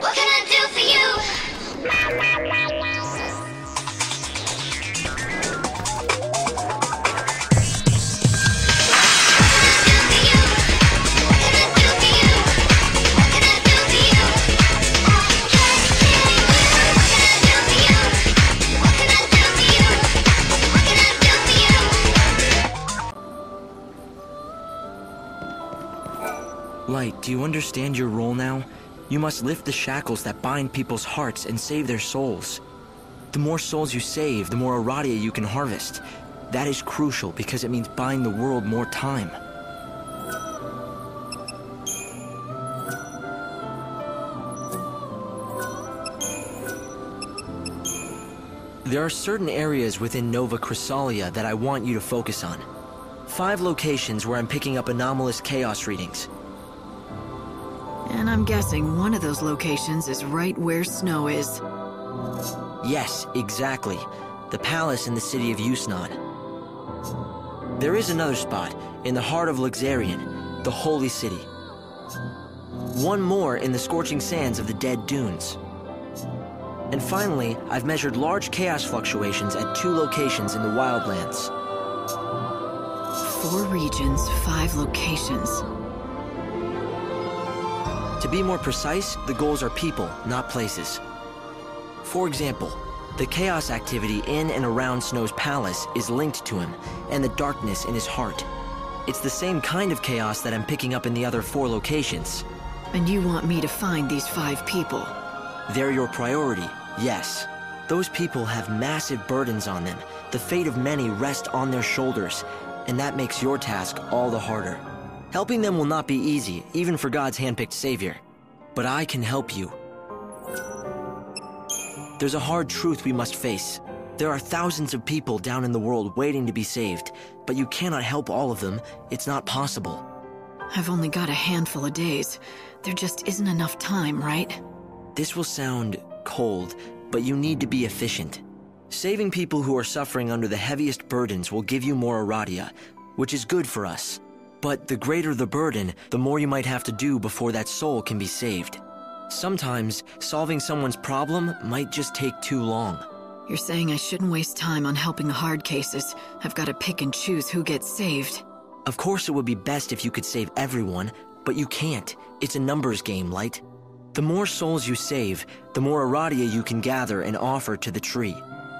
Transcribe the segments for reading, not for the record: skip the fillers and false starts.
What can I do for you? Light, do you understand your role now? You must lift the shackles that bind people's hearts and save their souls. The more souls you save, the more Aradia you can harvest. That is crucial because it means buying the world more time. There are certain areas within Nova Chrysalia that I want you to focus on. 5 locations where I'm picking up anomalous chaos readings. And I'm guessing one of those locations is right where Snow is. Yes, exactly. The palace in the city of Usea. There is another spot, in the heart of Luxarian, the holy city. One more in the scorching sands of the Dead Dunes. And finally, I've measured large chaos fluctuations at 2 locations in the Wildlands. 4 regions, 5 locations. To be more precise, the goals are people, not places. For example, the chaos activity in and around Snow's palace is linked to him, and the darkness in his heart. It's the same kind of chaos that I'm picking up in the other 4 locations. And you want me to find these 5 people? They're your priority, yes. Those people have massive burdens on them. The fate of many rests on their shoulders, and that makes your task all the harder. Helping them will not be easy, even for God's handpicked savior. But I can help you. There's a hard truth we must face. There are thousands of people down in the world waiting to be saved, but you cannot help all of them. It's not possible. I've only got a handful of days. There just isn't enough time, right? This will sound cold, but you need to be efficient. Saving people who are suffering under the heaviest burdens will give you more Aradia, which is good for us. But the greater the burden, the more you might have to do before that soul can be saved. Sometimes, solving someone's problem might just take too long. You're saying I shouldn't waste time on helping the hard cases. I've got to pick and choose who gets saved. Of course it would be best if you could save everyone, but you can't. It's a numbers game, Light. The more souls you save, the more Aradia you can gather and offer to the tree.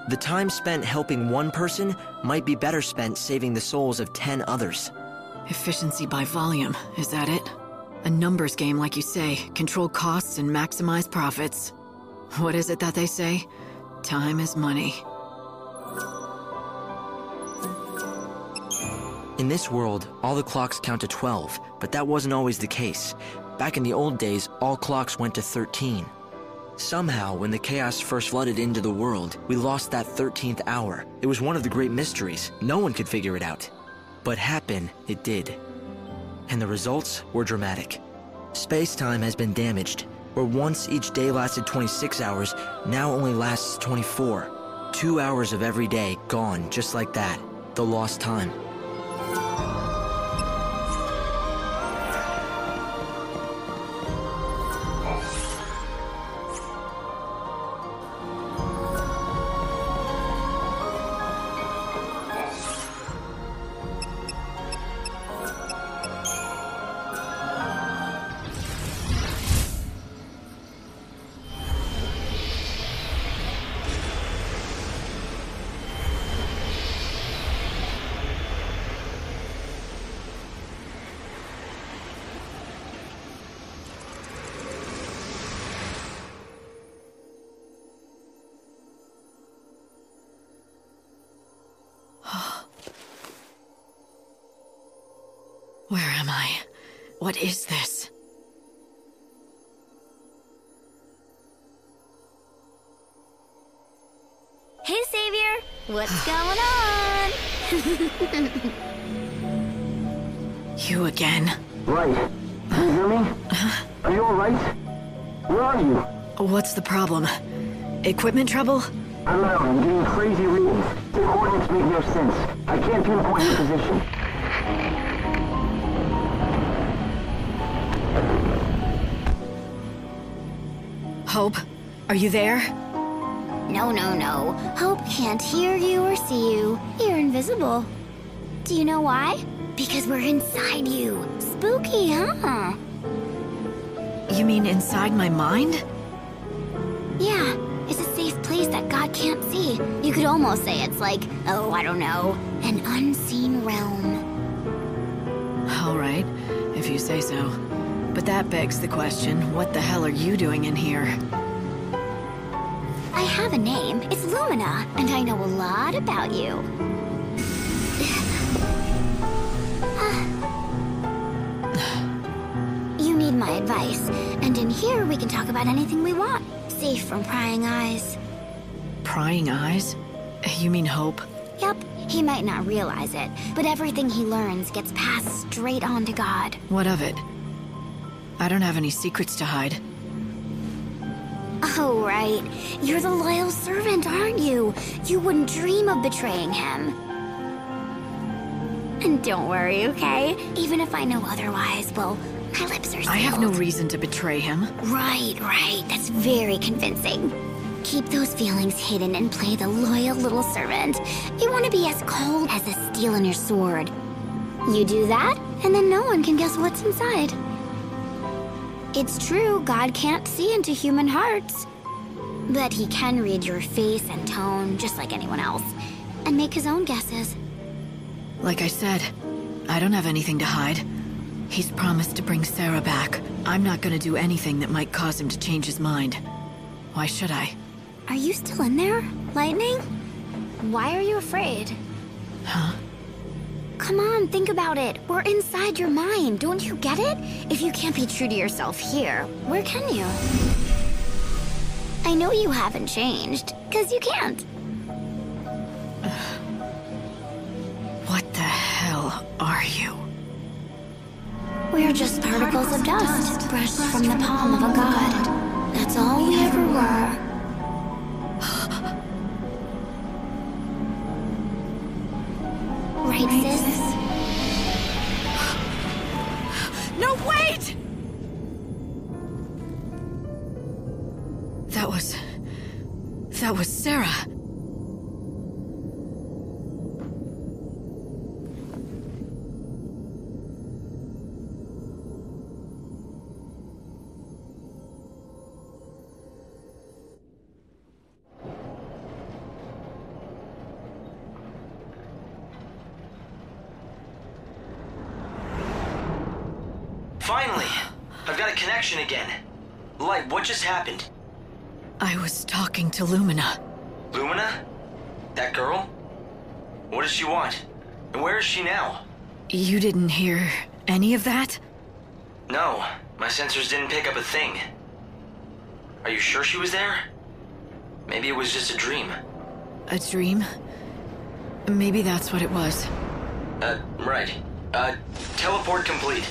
The time spent helping one person might be better spent saving the souls of 10 others. Efficiency by volume, is that it? A numbers game, like you say. Control costs and maximize profits. What is it that they say? Time is money. In this world, all the clocks count to 12, but that wasn't always the case. Back in the old days, all clocks went to 13. Somehow, when the chaos first flooded into the world, we lost that 13th hour. It was one of the great mysteries. No one could figure it out. But happen, it did. And the results were dramatic. Space-time has been damaged, where once each day lasted 26 hours, now only lasts 24. 2 hours of every day gone just like that. The lost time. Where am I? What is this? Hey, Savior! What's going on? You again. Right. Can you hear me? Are you alright? Where are you? What's the problem? Equipment trouble? I'm out. I'm getting crazy readings. The coordinates make no sense. I can't pinpoint your position. Hope, are you there? No, no, no. Hope can't hear you or see you. You're invisible. Do you know why? Because we're inside you. Spooky, huh? You mean inside my mind? Yeah, it's a safe place that God can't see. You could almost say it's like, oh, I don't know, an unseen realm. All right, if you say so. But that begs the question, what the hell are you doing in here? I have a name. It's Lumina, and I know a lot about you. You need my advice, and in here we can talk about anything we want. Safe from prying eyes. Prying eyes? You mean Hope? Yup, he might not realize it, but everything he learns gets passed straight on to God. What of it? I don't have any secrets to hide. Oh, right. You're the loyal servant, aren't you? You wouldn't dream of betraying him. And don't worry, okay? Even if I know otherwise, well, my lips are sealed. I have no reason to betray him. Right. That's very convincing. Keep those feelings hidden and play the loyal little servant. You want to be as cold as the steel in your sword. You do that, and then no one can guess what's inside. It's true, God can't see into human hearts. But he can read your face and tone, just like anyone else, and make his own guesses. Like I said, I don't have anything to hide. He's promised to bring Sarah back. I'm not gonna do anything that might cause him to change his mind. Why should I? Are you still in there, Lightning? Why are you afraid? Huh? Come on, think about it. We're inside your mind, don't you get it? If you can't be true to yourself here, where can you? I know you haven't changed, 'cause you can't. What the hell are you? We're just particles of dust brushed from the palm of a god. That's all we ever were. Right, sis? No, wait! That was Sarah. Finally! I've got a connection again. Light, what just happened? I was talking to Lumina. Lumina? That girl? What does she want? And where is she now? You didn't hear any of that? No, my sensors didn't pick up a thing. Are you sure she was there? Maybe it was just a dream. A dream? Maybe that's what it was. Right. Teleport complete.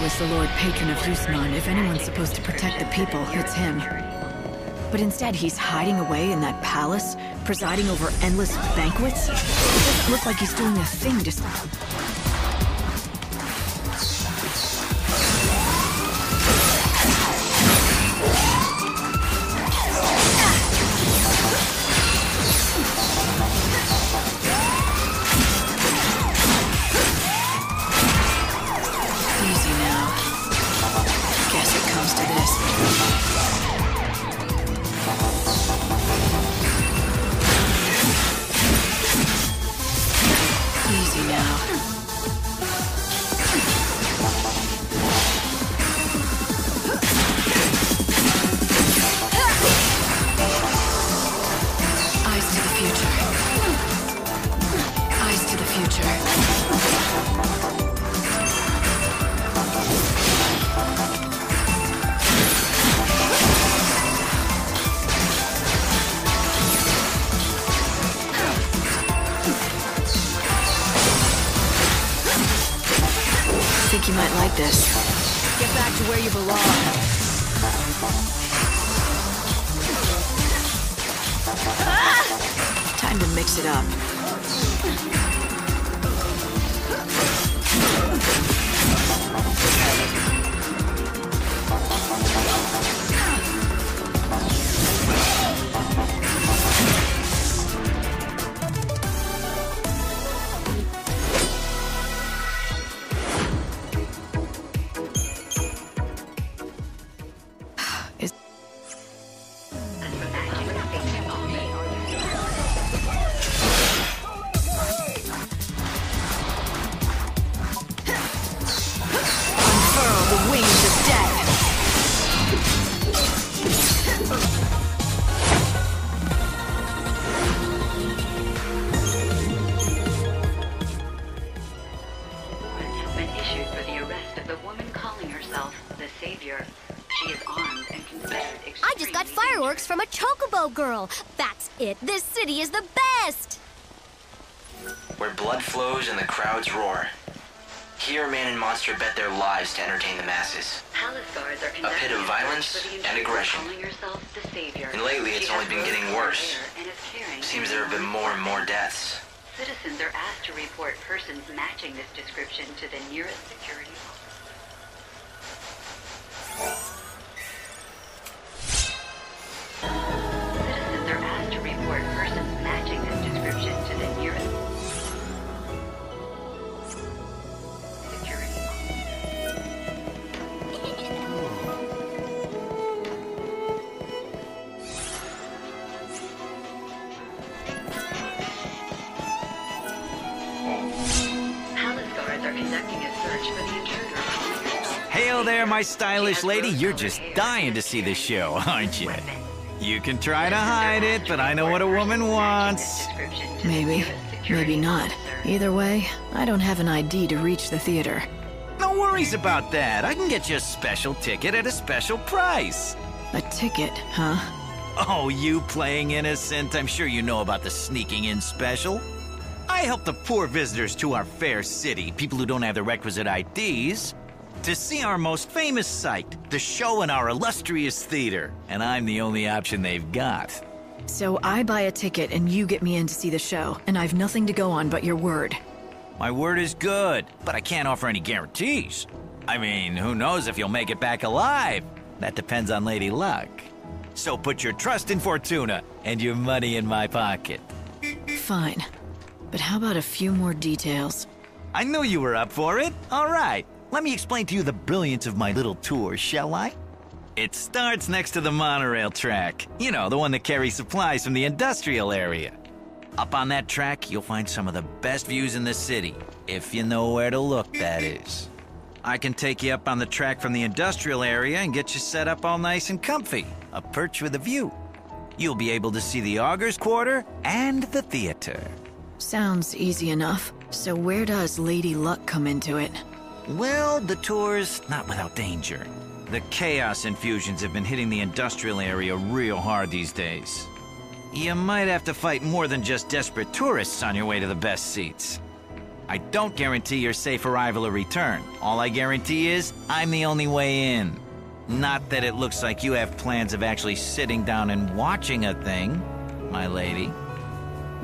Is the Lord Patron of Usea. If anyone's supposed to protect the people, it's him. But instead, he's hiding away in that palace, presiding over endless banquets. It doesn't look like he's doing a thing to... Eyes to the future. think you might like this. Get back to where you belong. Time to mix it up. From a chocobo girl. That's it. This city is the best. Where blood flows and the crowds roar. Here, man and monster bet their lives to entertain the masses. A pit of violence and aggression. And lately, it's only been getting worse. Seems there have been more and more deaths. Citizens are asked to report persons matching this description to the nearest security officer. Citizens are asked to report persons matching this description to the nearest security Palace guards are conducting a search for the intruder. Hail there, my stylish lady. You're just dying to see this show, aren't you? You can try to hide it, but I know what a woman wants. Maybe. Maybe not. Either way, I don't have an ID to reach the theater. No worries about that. I can get you a special ticket at a special price. A ticket, huh? Oh, you playing innocent? I'm sure you know about the sneaking in special. I help the poor visitors to our fair city, people who don't have the requisite IDs, to see our most famous sight, the show in our illustrious theater. And I'm the only option they've got. So I buy a ticket and you get me in to see the show, and I've nothing to go on but your word. My word is good, but I can't offer any guarantees. I mean, who knows if you'll make it back alive? That depends on Lady Luck. So put your trust in Fortuna and your money in my pocket. Fine. But how about a few more details? I knew you were up for it. All right. Let me explain to you the brilliance of my little tour, shall I? It starts next to the monorail track. You know, the one that carries supplies from the industrial area. Up on that track, you'll find some of the best views in the city. If you know where to look, that is. I can take you up on the track from the industrial area and get you set up all nice and comfy. A perch with a view. You'll be able to see the Augur's Quarter and the theater. Sounds easy enough. So where does Lady Luck come into it? Well, the tour's not without danger. The chaos infusions have been hitting the industrial area real hard these days. You might have to fight more than just desperate tourists on your way to the best seats. I don't guarantee your safe arrival or return. All I guarantee is I'm the only way in. Not that it looks like you have plans of actually sitting down and watching a thing, my lady.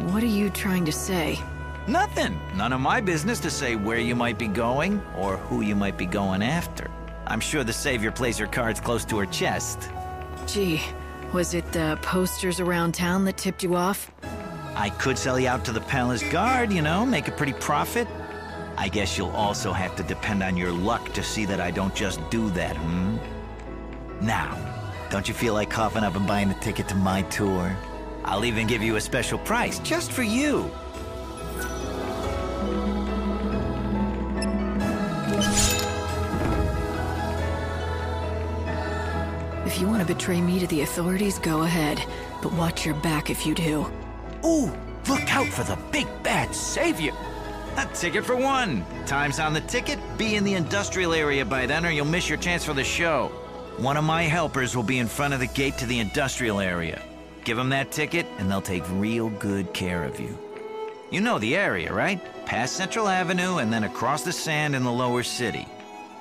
What are you trying to say? Nothing. None of my business to say where you might be going or who you might be going after. I'm sure the Savior plays her cards close to her chest. Gee, was it the posters around town that tipped you off? I could sell you out to the palace guard, you know, make a pretty profit. I guess you'll also have to depend on your luck to see that I don't just do that, Now, don't you feel like coughing up and buying a ticket to my tour? I'll even give you a special price just for you. If you want to betray me to the authorities, go ahead. But watch your back if you do. Ooh, look out for the big bad Savior. A ticket for one. Time's on the ticket. Be in the industrial area by then or you'll miss your chance for the show. One of my helpers will be in front of the gate to the industrial area. Give them that ticket and they'll take real good care of you. You know the area, right? Past Central Avenue and then across the sand in the lower city.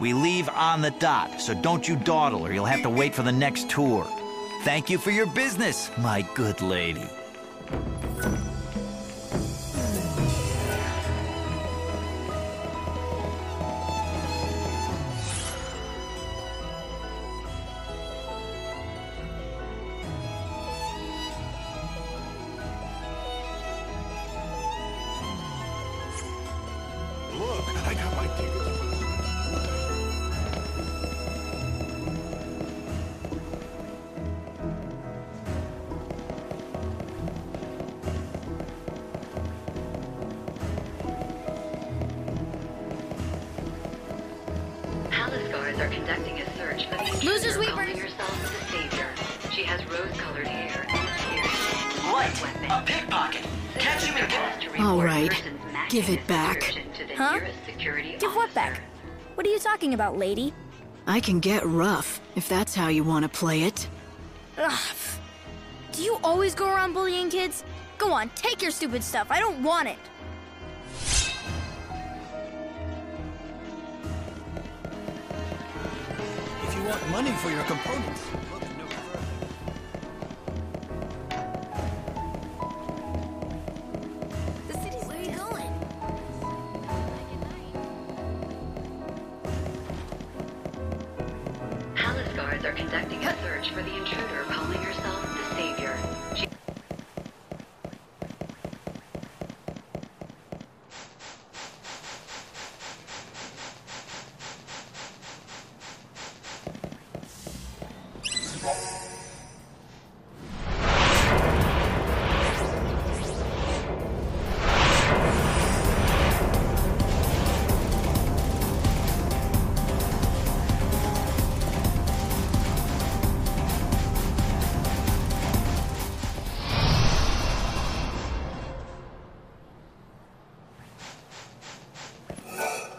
We leave on the dot, so don't you dawdle or you'll have to wait for the next tour. Thank you for your business, my good lady. Look, I got my tickets. Palace guards are conducting a search for the Losers, intruder Weepers. calling herself the Savior. She has rose-colored hair and appears What? weapon. A pickpocket! Catch him and Asked to report All right. persons matching Give it this back. description to the Huh? nearest security Give what officer. back? What are you talking about, lady? I can get rough, if that's how you want to play it. Ugh. Do you always go around bullying kids? Go on, take your stupid stuff. I don't want it. If you want money for your components, look no further. The city's where are you going? Palace guards are conducting a search for the intruder calling herself the Savior. She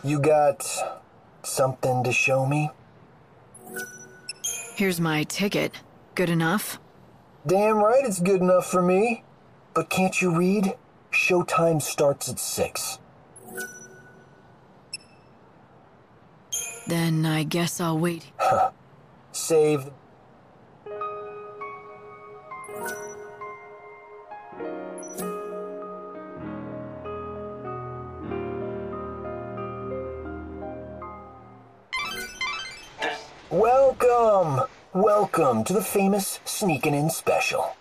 You got something to show me? Here's my ticket. Good enough? Damn right it's good enough for me. But can't you read? Showtime starts at 6. Then I guess I'll wait. Save. Welcome! Welcome to the famous Sneakin' In special.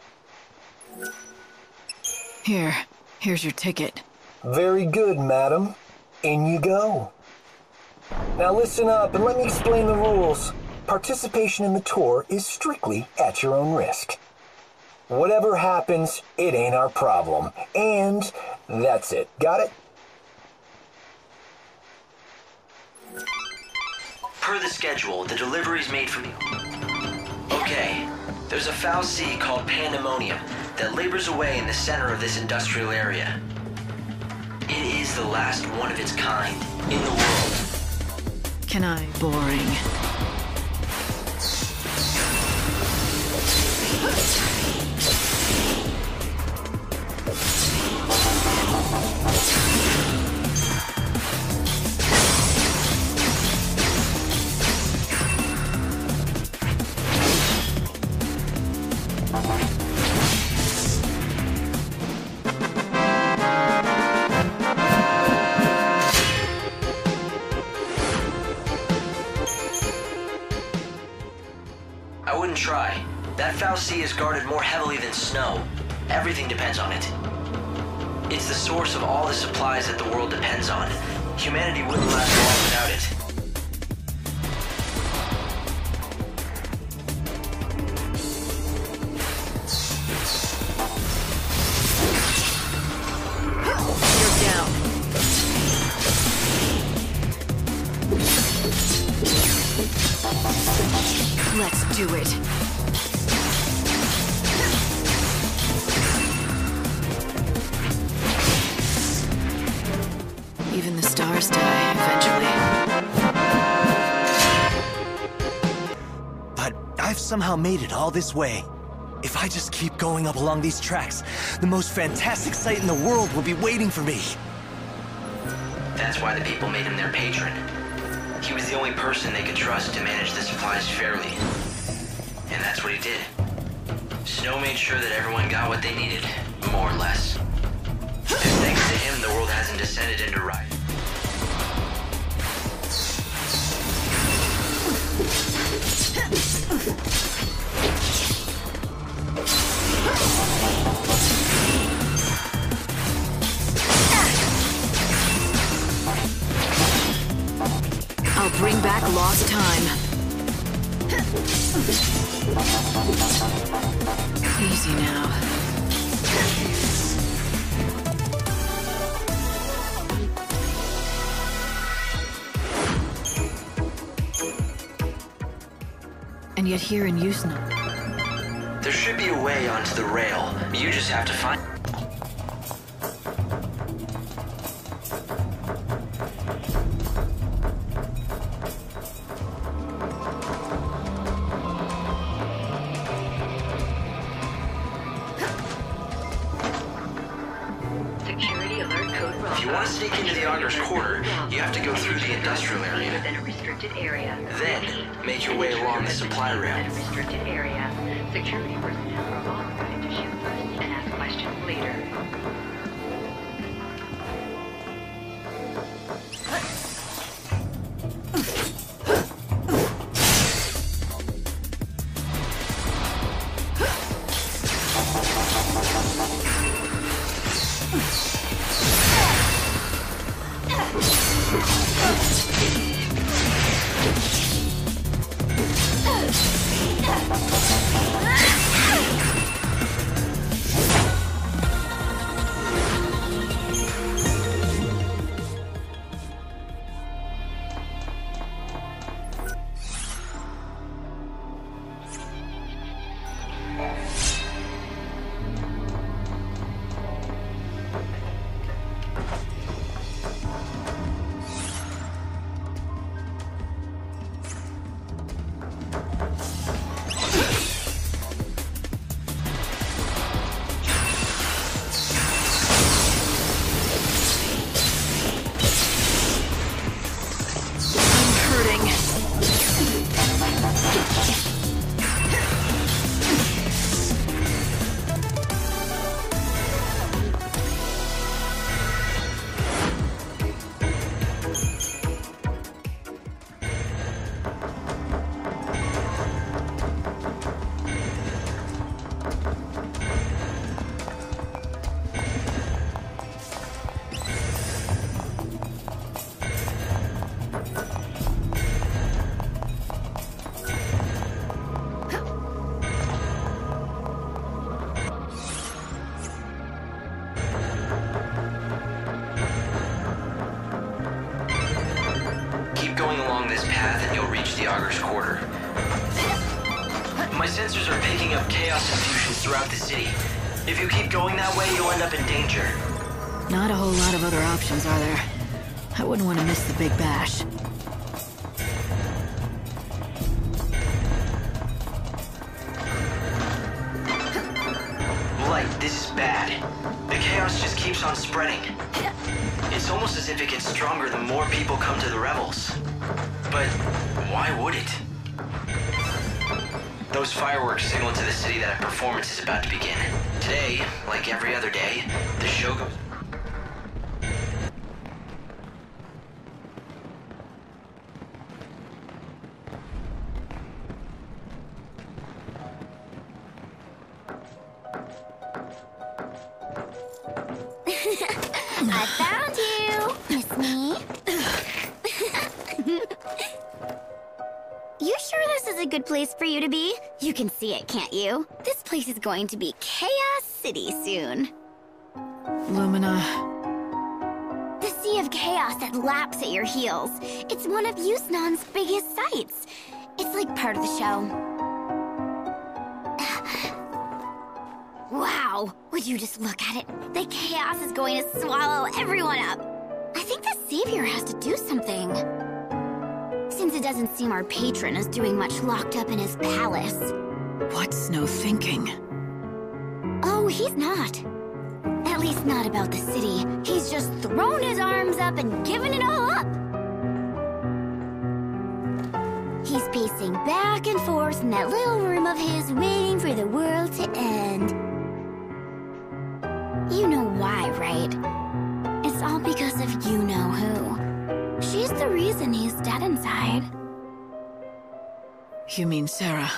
Here's your ticket. Very good, madam. In you go. Now listen up and let me explain the rules. Participation in the tour is strictly at your own risk. Whatever happens, it ain't our problem. And that's it. Got it? Per the schedule, the delivery's made from you. Okay, there's a foul sea called Pandemonium that labors away in the center of this industrial area. It is the last one of its kind in the world. Can I? Boring. I wouldn't try. That foul sea is guarded more heavily than snow. Everything depends on it. It's the source of all the supplies that the world depends on. Humanity wouldn't last long without it. You're down. Let's do it. must die, eventually. But I've somehow made it all this way. If I just keep going up along these tracks, the most fantastic sight in the world will be waiting for me. That's why the people made him their patron. He was the only person they could trust to manage the supplies fairly. And that's what he did. Snow made sure that everyone got what they needed, more or less. And thanks to him, the world hasn't descended into riot. I'll bring back lost time. Easy now. And yet here in Usea, There should be a way onto the rail. You just have to find... Security alert code Bravo. If you want to sneak into the Auger's Quarter, you have to go through the industrial area. Within a restricted area. Then, make your way along the supply rail. Within a restricted area. Security personnel are authorized to shoot first and ask questions later. Going along this path and you'll reach the Auger's Quarter. My sensors are picking up chaos infusions throughout the city. If you keep going that way, you'll end up in danger. not a whole lot of other options, are there? I wouldn't want to miss the big bash. Light, this is bad. The chaos just keeps on spreading. It's almost as if it gets stronger the more people come to the revels. But why would it? Those fireworks signal to the city that a performance is about to begin. Today, like every other day, the show goes... I found you, Miss Me. You sure this is a good place for you to be? You can see it, can't you? This place is going to be Chaos City soon. Lumina. The sea of chaos that laps at your heels. It's one of Usea's biggest sights. It's like part of the show. Wow, would you just look at it? The chaos is going to swallow everyone up. I think the Savior has to do something. Since it doesn't seem our patron is doing much locked up in his palace. What's Snow thinking? Oh, he's not. At least not about the city. He's just thrown his arms up and given it all up. He's pacing back and forth in that little room of his, waiting for the world to end. You know why, right? It's all because of you-know-who. She's the reason he's dead inside. You mean Sarah?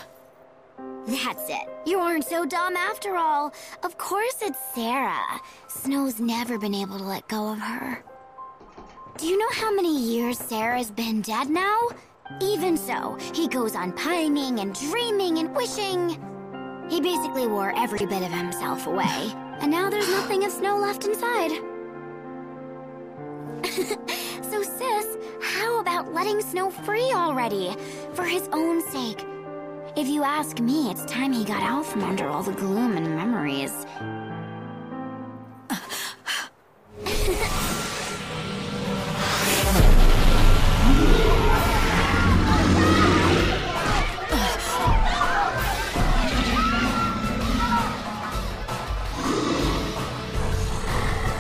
That's it. You aren't so dumb after all. Of course it's Sarah. Snow's never been able to let go of her. Do you know how many years Sarah's been dead now? Even so, he goes on pining and dreaming and wishing. He basically wore every bit of himself away. And now there's nothing of Snow left inside. So sis, how about letting Snow free already? For his own sake. If you ask me, it's time he got out from under all the gloom and memories.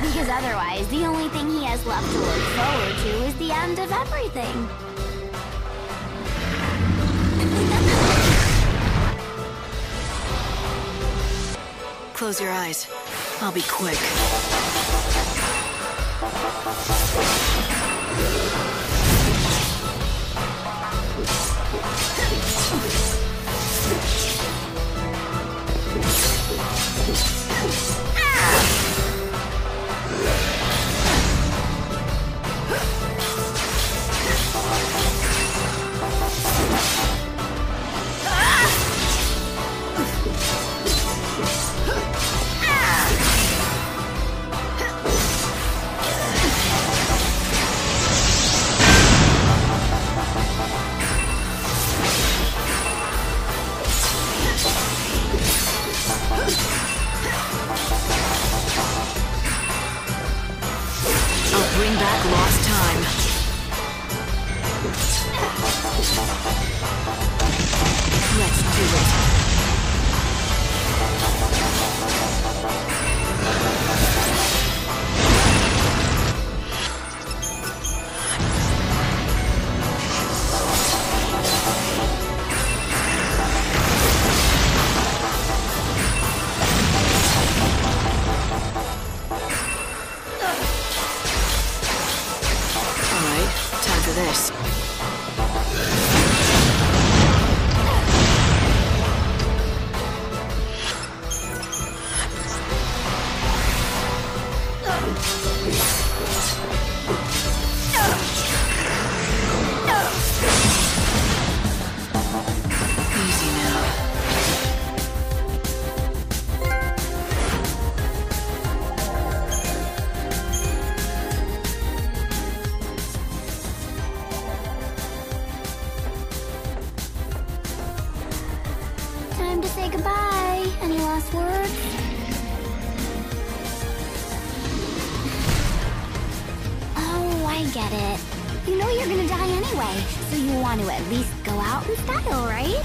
Because otherwise, the only thing he has left to look forward to is the end of everything. Close your eyes. I'll be quick. Bring back lost time. Let's do it. This. Easy now. Time to say goodbye. Any last words? Oh, I get it. You know you're gonna die anyway, so you want to at least go out in style, right?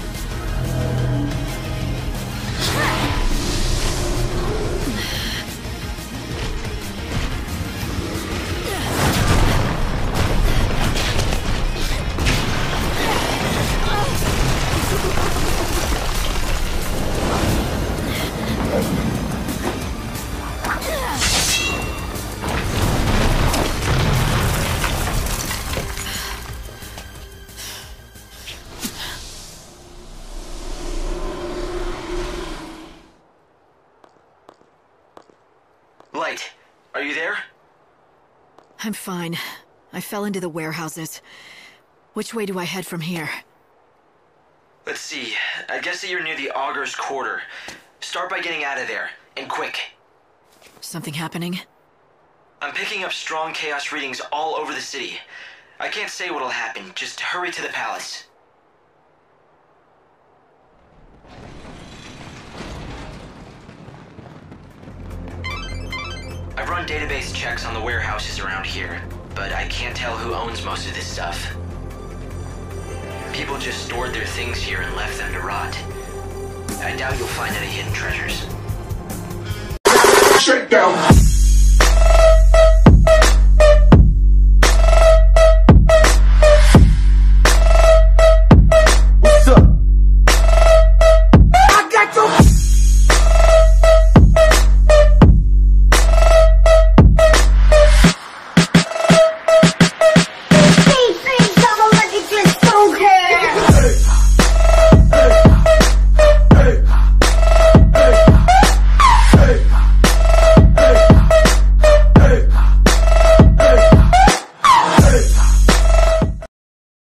Light, are you there? I'm fine. I fell into the warehouses. Which way do I head from here? Let's see. I guess that you're near the Augur's Quarter. Start by getting out of there, and quick. Something happening? I'm picking up strong chaos readings all over the city. I can't say what'll happen. Just hurry to the palace. I've run database checks on the warehouses around here. but I can't tell who owns most of this stuff. People just stored their things here and left them to rot. I doubt you'll find any hidden treasures. Shut down.